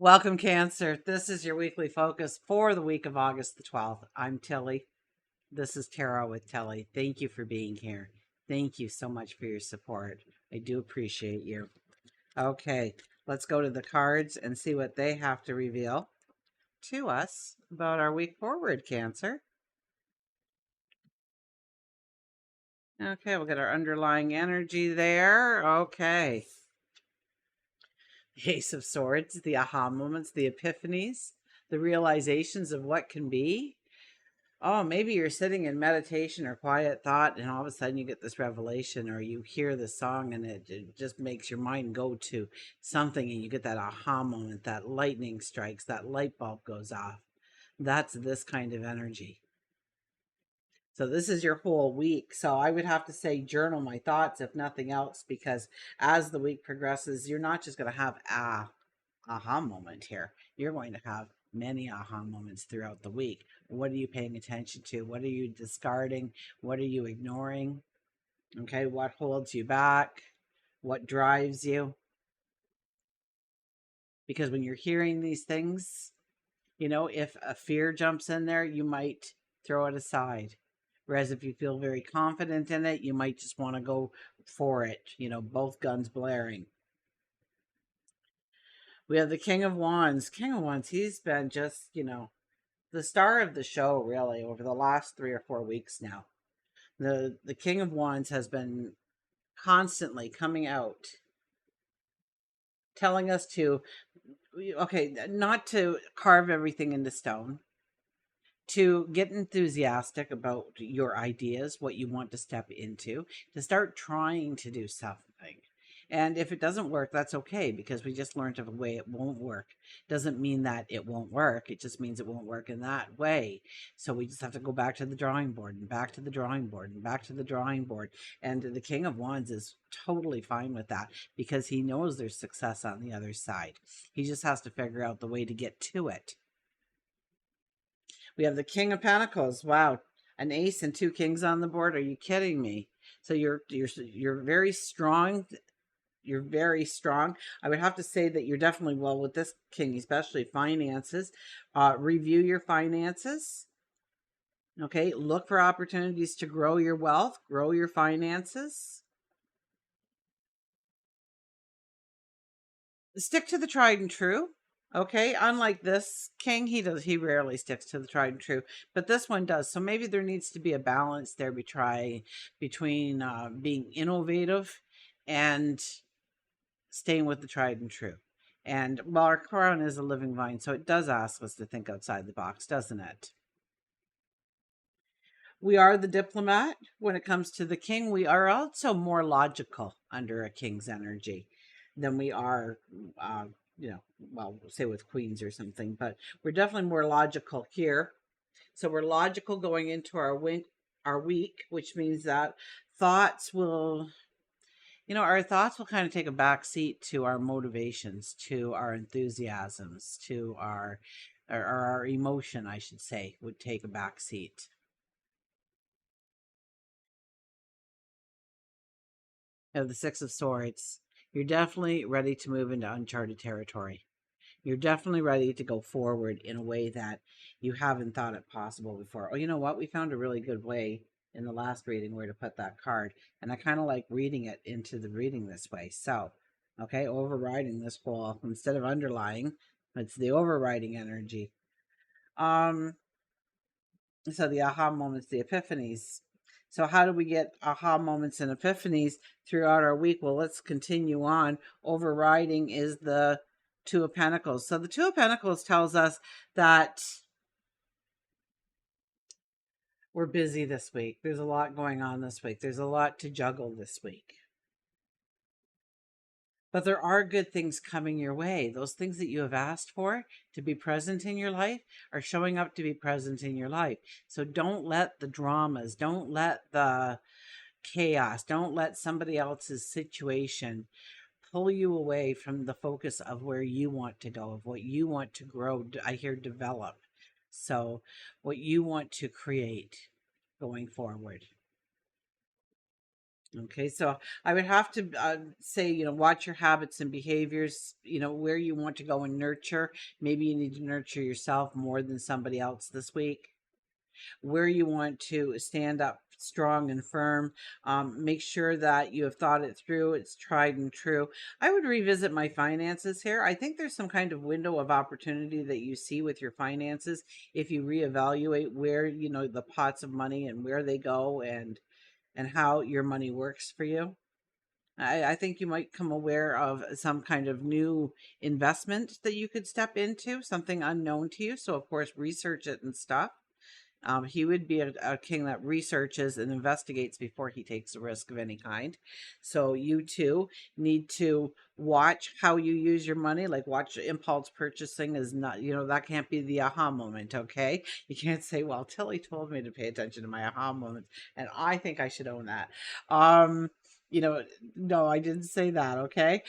Welcome, Cancer. This is your weekly focus for the week of August the 12th. I'm Tilly. This is Tarot with Tilly. Thank you for being here. Thank you so much for your support. I do appreciate you. Okay, let's go to the cards and see what they have to reveal to us about our week forward, Cancer. Okay, we'll get our underlying energy there. Okay. The Ace of Swords, the aha moments, the epiphanies, the realizations of what can be. Oh, maybe you're sitting in meditation or quiet thought, and all of a sudden you get this revelation, or you hear the song and it just makes your mind go to something, and you get that aha moment, that lightning strikes, that light bulb goes off. That's this kind of energy. So this is your whole week. So I would have to say journal my thoughts, if nothing else, because as the week progresses, you're not just going to have aha moment here. You're going to have many aha moments throughout the week. What are you paying attention to? What are you discarding? What are you ignoring? Okay, what holds you back? What drives you? Because when you're hearing these things, you know, if a fear jumps in there, you might throw it aside. Whereas if you feel very confident in it, you might just want to go for it, you know, both guns blaring. We have the King of Wands. King of Wands, he's been just, you know, the star of the show, really, over the last 3 or 4 weeks now. The King of Wands has been constantly coming out, telling us to, okay, not to carve everything into stone, to get enthusiastic about your ideas, what you want to step into, to start trying to do something. And if it doesn't work, that's okay, because we just learned of a way it won't work. Doesn't mean that it won't work. It just means it won't work in that way. So we just have to go back to the drawing board and back to the drawing board and back to the drawing board. And the King of Wands is totally fine with that, because he knows there's success on the other side. He just has to figure out the way to get to it. We have the King of Pentacles. Wow, an ace and 2 kings on the board. Are you kidding me? So you're very strong. You're very strong. I would have to say that you're definitely, well, with this king, especially finances. Review your finances. Okay, look for opportunities to grow your wealth, grow your finances. Stick to the tried and true. Okay, unlike this king, he rarely sticks to the tried and true, but this one does. So maybe there needs to be a balance there between being innovative and staying with the tried and true. And well, our crown is a living vine, so it does ask us to think outside the box, doesn't it? We are the diplomat when it comes to the king. We are also more logical under a king's energy than we are, you know, well, say with queens or something, but we're definitely more logical here. So we're logical going into our week, which means that thoughts will, you know, our thoughts will kind of take a back seat to our motivations, to our enthusiasms, to our emotion, I should say, would take a back seat. Of the Six of Swords, you're definitely ready to move into uncharted territory. You're definitely ready to go forward in a way that you haven't thought it possible before. Oh, you know what? We found a really good way in the last reading where to put that card. And I kind of like reading it into the reading this way. So, okay, overriding this whole, instead of underlying, it's the overriding energy. So the aha moments, the epiphanies. So how do we get aha moments and epiphanies throughout our week? Well, let's continue on. Overriding is the Two of Pentacles. So the Two of Pentacles tells us that we're busy this week. There's a lot going on this week. There's a lot to juggle this week. But there are good things coming your way. Those things that you have asked for to be present in your life are showing up to be present in your life. So don't let the dramas, don't let the chaos, don't let somebody else's situation pull you away from the focus of where you want to go, of what you want to grow. I hear develop. So what you want to create going forward. Okay, so I would have to say, watch your habits and behaviors, where you want to go and nurture. Maybe you need to nurture yourself more than somebody else this week. Where you want to stand up strong and firm. Make sure that you have thought it through, it's tried and true. I would revisit my finances here. I think there's some kind of window of opportunity that you see with your finances if you reevaluate where, the pots of money and where they go and how your money works for you. I think you might come aware of some kind of new investment that you could step into, something unknown to you. So, of course, research it and stuff. He would be a king that researches and investigates before he takes a risk of any kind. So you too need to watch how you use your money. Like watch impulse purchasing is not, that can't be the aha moment. Okay. You can't say, well, Tilly told me to pay attention to my aha moments and I think I should own that. Um, no, I didn't say that. Okay.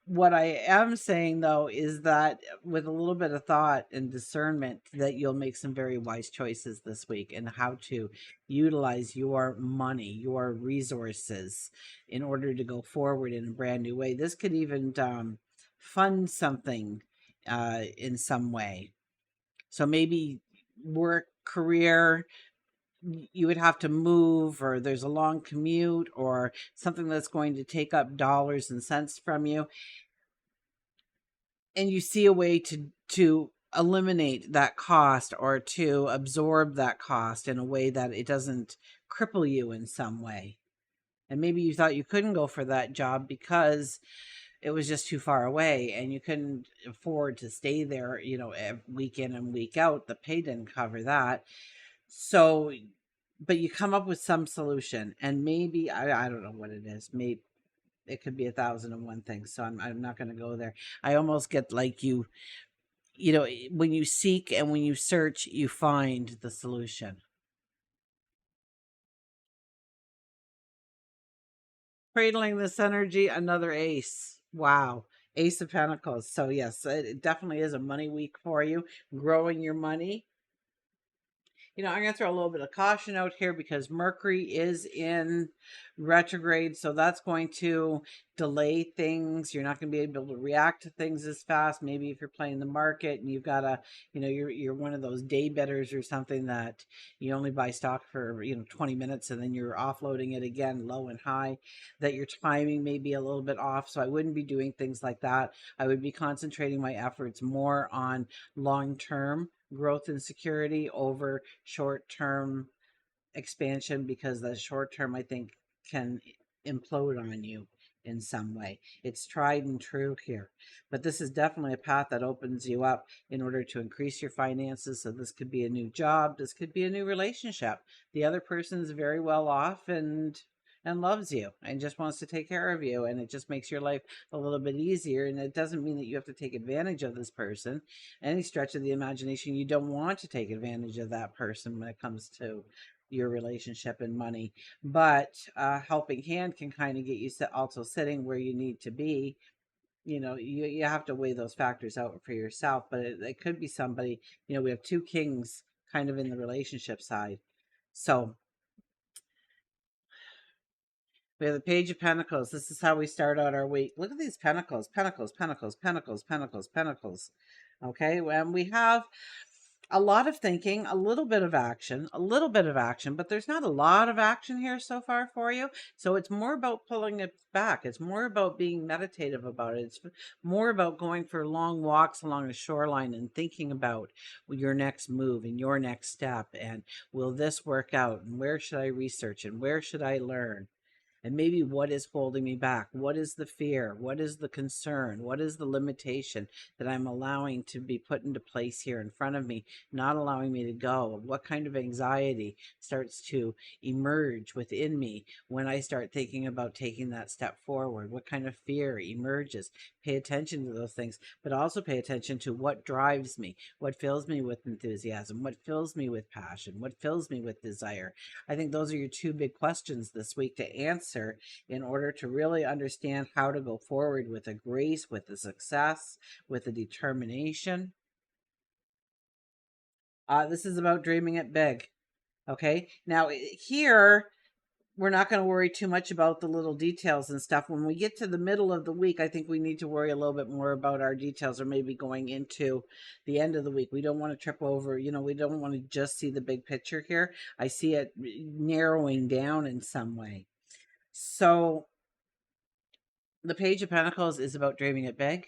What I am saying though is that with a little bit of thought and discernment that you'll make some very wise choices this week and how to utilize your money, your resources in order to go forward in a brand new way. This could even fund something in some way. So maybe work, career, you would have to move, or there's a long commute, or something that's going to take up dollars and cents from you, and you see a way to eliminate that cost or to absorb that cost in a way that it doesn't cripple you in some way. And maybe you thought you couldn't go for that job because it was just too far away and you couldn't afford to stay there, week in and week out. The pay didn't cover that. So, but you come up with some solution, and maybe I don't know what it is. Maybe it could be 1,001 things. So I'm not going to go there. I almost get like when you seek and when you search, you find the solution. Cradling this energy, another ace. Wow. Ace of Pentacles. So yes, it definitely is a money week for you. Growing your money. I'm going to throw a little bit of caution out here because Mercury is in retrograde. So that's going to delay things. You're not going to be able to react to things as fast. Maybe if you're playing the market and you've got you're one of those day betters or something that you only buy stock for, 20 minutes and then you're offloading it again, low and high, that your timing may be a little bit off. So I wouldn't be doing things like that. I would be concentrating my efforts more on long-term growth and security over short-term expansion, because the short term I think can implode on you in some way. It's tried and true here, but this is definitely a path that opens you up in order to increase your finances. So this could be a new job, this could be a new relationship. The other person is very well off and loves you and just wants to take care of you, and it just makes your life a little bit easier. And it doesn't mean that you have to take advantage of this person any stretch of the imagination. You don't want to take advantage of that person when it comes to your relationship and money, but a helping hand can kind of get you also sitting where you need to be. You have to weigh those factors out for yourself, but it could be somebody. We have two kings kind of in the relationship side. So we have the Page of Pentacles. This is how we start out our week. Look at these pentacles, pentacles, pentacles, pentacles, pentacles, pentacles. Okay, when we have a lot of thinking, a little bit of action, but there's not a lot of action here so far for you. So it's more about pulling it back. It's more about being meditative about it. It's more about going for long walks along the shoreline and thinking about your next move and your next step. And will this work out? And where should I research? And where should I learn? And maybe what is holding me back? What is the fear? What is the concern? What is the limitation that I'm allowing to be put into place here in front of me, not allowing me to go? What kind of anxiety starts to emerge within me when I start thinking about taking that step forward? What kind of fear emerges? Pay attention to those things, but also pay attention to what drives me, what fills me with enthusiasm, what fills me with passion, what fills me with desire. I think those are your two big questions this week to answer in order to really understand how to go forward with a grace, with a success, with a determination. This is about dreaming it big. Okay. Now, here we're not going to worry too much about the little details and stuff. When we get to the middle of the week, I think we need to worry a little bit more about our details, or maybe going into the end of the week. We don't want to trip over, we don't want to just see the big picture here. I see it narrowing down in some way. So the Page of Pentacles is about dreaming it big.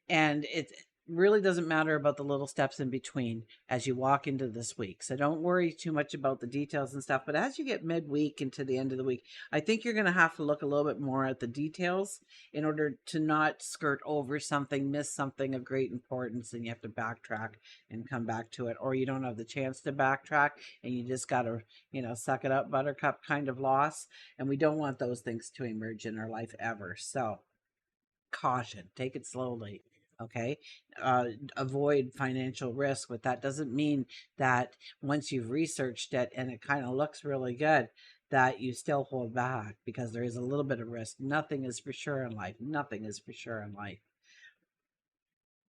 And it really doesn't matter about the little steps in between as you walk into this week. So don't worry too much about the details and stuff. But as you get midweek into the end of the week, I think you're going to have to look a little bit more at the details in order to not skirt over something, miss something of great importance, and you have to backtrack and come back to it. Or you don't have the chance to backtrack and you just got to, suck it up, buttercup kind of loss. And we don't want those things to emerge in our life ever. So caution, take it slowly. Okay. Avoid financial risk, but that doesn't mean that once you've researched it and it kind of looks really good, that you still hold back, because there is a little bit of risk. Nothing is for sure in life. Nothing is for sure in life.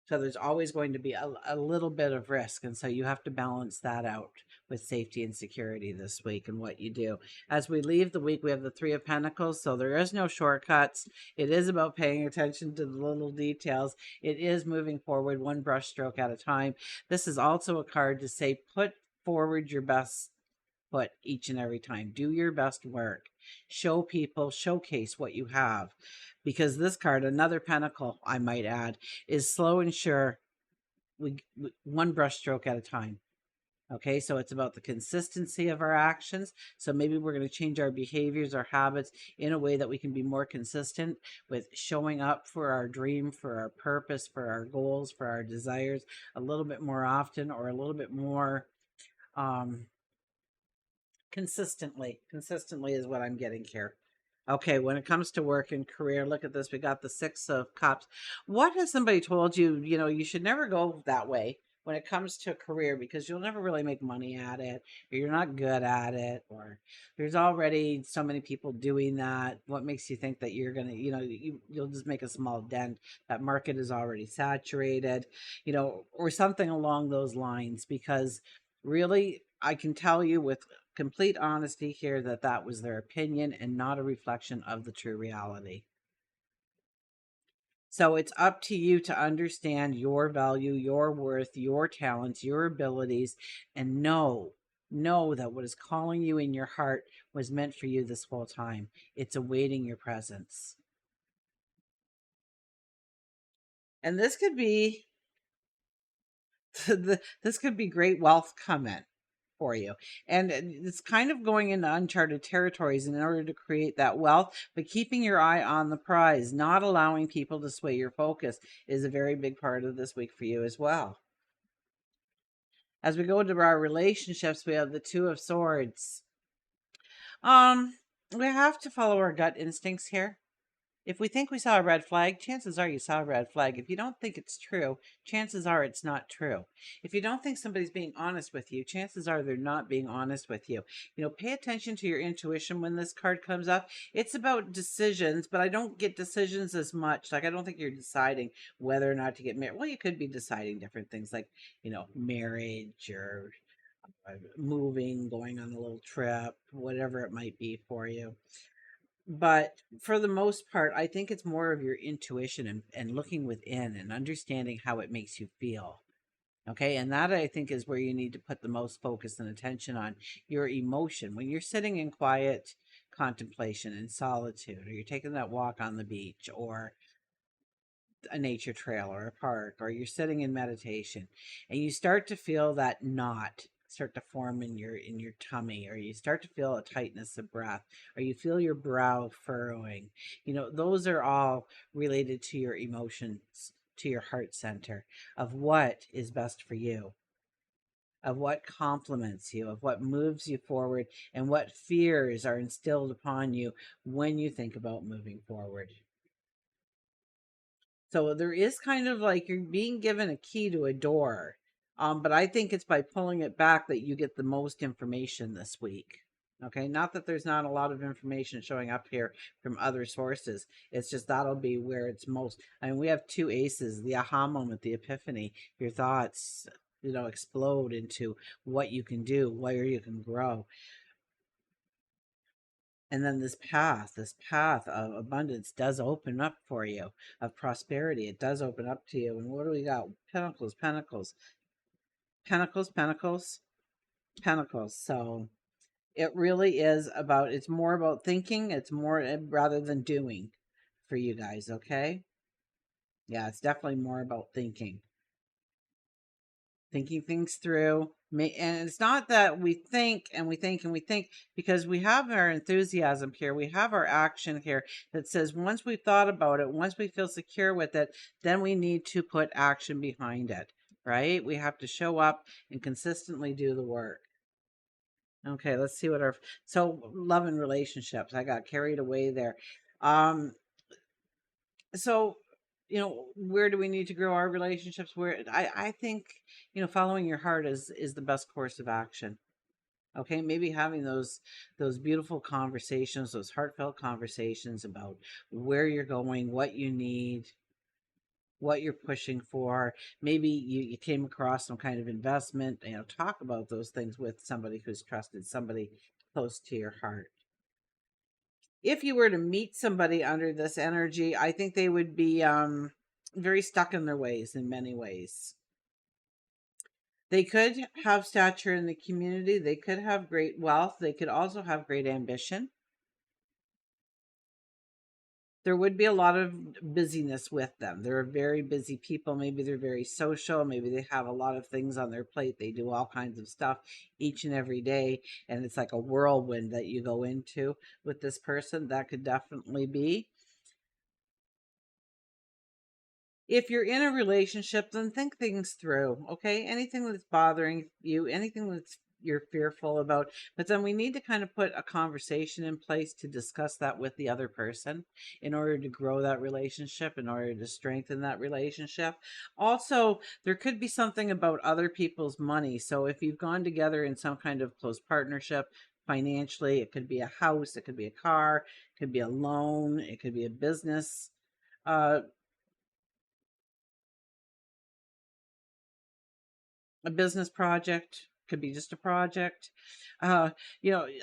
So there's always going to be a little bit of risk. And so you have to balance that out with safety and security this week and what you do. As we leave the week, we have the Three of Pentacles. So there is no shortcuts. It is about paying attention to the little details. It is moving forward one brush stroke at a time. This is also a card to say, put forward your best foot each and every time. Do your best work. Show people, showcase what you have. Because this card, another pentacle, I might add, is slow and sure, we one brush stroke at a time. Okay, so it's about the consistency of our actions. So maybe we're going to change our behaviors, our habits in a way that we can be more consistent with showing up for our dream, for our purpose, for our goals, for our desires a little bit more often, or a little bit more consistently. Consistently is what I'm getting here. Okay, when it comes to work and career, look at this. We got the Six of Cups. What has somebody told you, you should never go that way when it comes to a career, because you'll never really make money at it, or you're not good at it, or there's already so many people doing that. What makes you think that you're going to, you'll just make a small dent? That market is already saturated, or something along those lines, because really, I can tell you with complete honesty here that that was their opinion and not a reflection of the true reality. So it's up to you to understand your value, your worth, your talents, your abilities, and know that what is calling you in your heart was meant for you this whole time. It's awaiting your presence. And this could be this could be great wealth coming for you. And it's kind of going into uncharted territories in order to create that wealth, but keeping your eye on the prize, not allowing people to sway your focus, is a very big part of this week for you as well. As we go into our relationships, we have the Two of Swords. We have to follow our gut instincts here. If we think we saw a red flag, chances are you saw a red flag. If you don't think it's true, chances are it's not true. If you don't think somebody's being honest with you, chances are they're not being honest with you. Pay attention to your intuition when this card comes up. It's about decisions, but I don't get decisions as much. Like, I don't think you're deciding whether or not to get married. Well, you could be deciding different things like, marriage, or moving, going on a little trip, whatever it might be for you. But for the most part, I think it's more of your intuition and looking within and understanding how it makes you feel. Okay. And that, I think, is where you need to put the most focus and attention on your emotion. When you're sitting in quiet contemplation and solitude, or you're taking that walk on the beach, or a nature trail, or a park, or you're sitting in meditation, and you start to feel that knot start to form in your tummy, or you start to feel a tightness of breath, or you feel your brow furrowing, those are all related to your emotions, to your heart center, of what is best for you, of what complements you, of what moves you forward, and what fears are instilled upon you when you think about moving forward. So there is kind of like you're being given a key to a door. But I think it's by pulling it back that you get the most information this week. Okay. Not that there's not a lot of information showing up here from other sources. It's just that'll be where it's most. I mean, we have two aces, the aha moment, the epiphany, your thoughts, explode into what you can do, where you can grow. And then this path of abundance does open up for you, of prosperity. It does open up to you. And what do we got? Pentacles, pentacles, pentacles, pentacles, pentacles. So it really is about, it's more about thinking. It's more rather than doing for you guys. Okay. Yeah, it's definitely more about thinking things through. And it's not that we think and we think and we think, because we have our enthusiasm here, we have our action here that says once we've thought about it, once we feel secure with it, then we need to put action behind it, right? We have to show up and consistently do the work. Okay, let's see what our, so love and relationships, I got carried away there. So, where do we need to grow our relationships? Where I think, following your heart is the best course of action. Okay, maybe having those beautiful conversations, those heartfelt conversations about where you're going, what you need, what you're pushing for. Maybe you came across some kind of investment, talk about those things with somebody who's trusted, somebody close to your heart. If you were to meet somebody under this energy, I think they would be very stuck in their ways in many ways. They could have stature in the community. They could have great wealth. They could also have great ambition. There would be a lot of busyness with them. They're very busy people. Maybe they're very social. Maybe they have a lot of things on their plate. They do all kinds of stuff each and every day. And it's like a whirlwind that you go into with this person. That could definitely be. If you're in a relationship, then think things through, okay? Anything that's bothering you, anything that's you're fearful about, but then we need to kind of put a conversation in place to discuss that with the other person in order to grow that relationship, in order to strengthen that relationship. Also, there could be something about other people's money. So if you've gone together in some kind of close partnership financially, it could be a house, it could be a car, it could be a loan, it could be a business. A business project, could be just a project. uh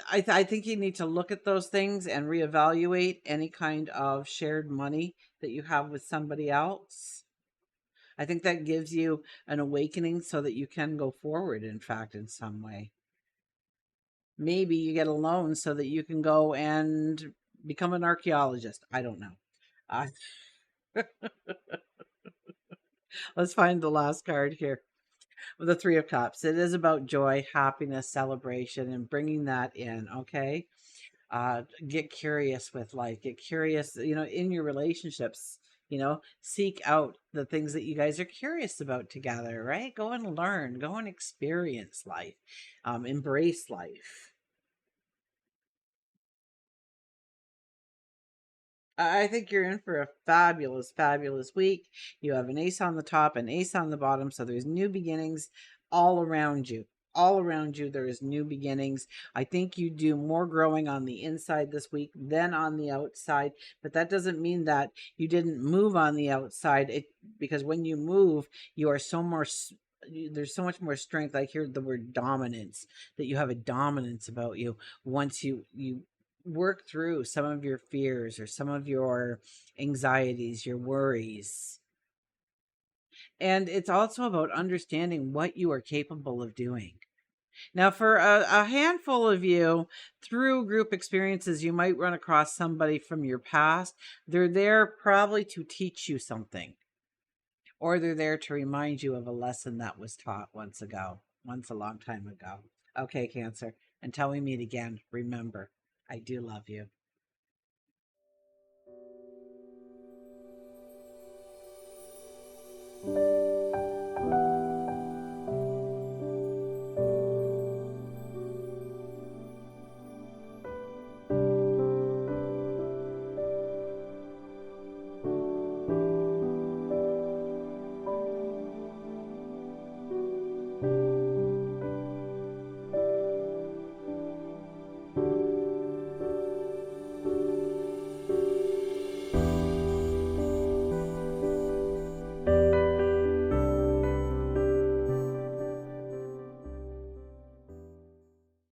I think you need to look at those things and reevaluate any kind of shared money that you have with somebody else. I think that gives you an awakening so that you can go forward, in fact, in some way. Maybe you get a loan so that you can go and become an archaeologist. I don't know. uh, let's find the last card here. The Three of Cups. It is about joy, happiness, celebration, and bringing that in. Okay. Get curious with life. Get curious, in your relationships. Seek out the things that you guys are curious about together, right? Go and learn, go and experience life, embrace life. I think you're in for a fabulous, fabulous week. You have an ace on the top, an ace on the bottom. So there's new beginnings all around you. All around you, there is new beginnings. I think you do more growing on the inside this week than on the outside. But that doesn't mean that you didn't move on the outside. Because when you move, you are so more. There's so much more strength. I hear the word dominance. That you have a dominance about you once you work through some of your fears or some of your anxieties, your worries. And it's also about understanding what you are capable of doing. Now, for a handful of you, through group experiences, you might run across somebody from your past. They're there probably to teach you something, or they're there to remind you of a lesson that was taught once a long time ago. Okay, Cancer. Until we meet again, remember, I do love you.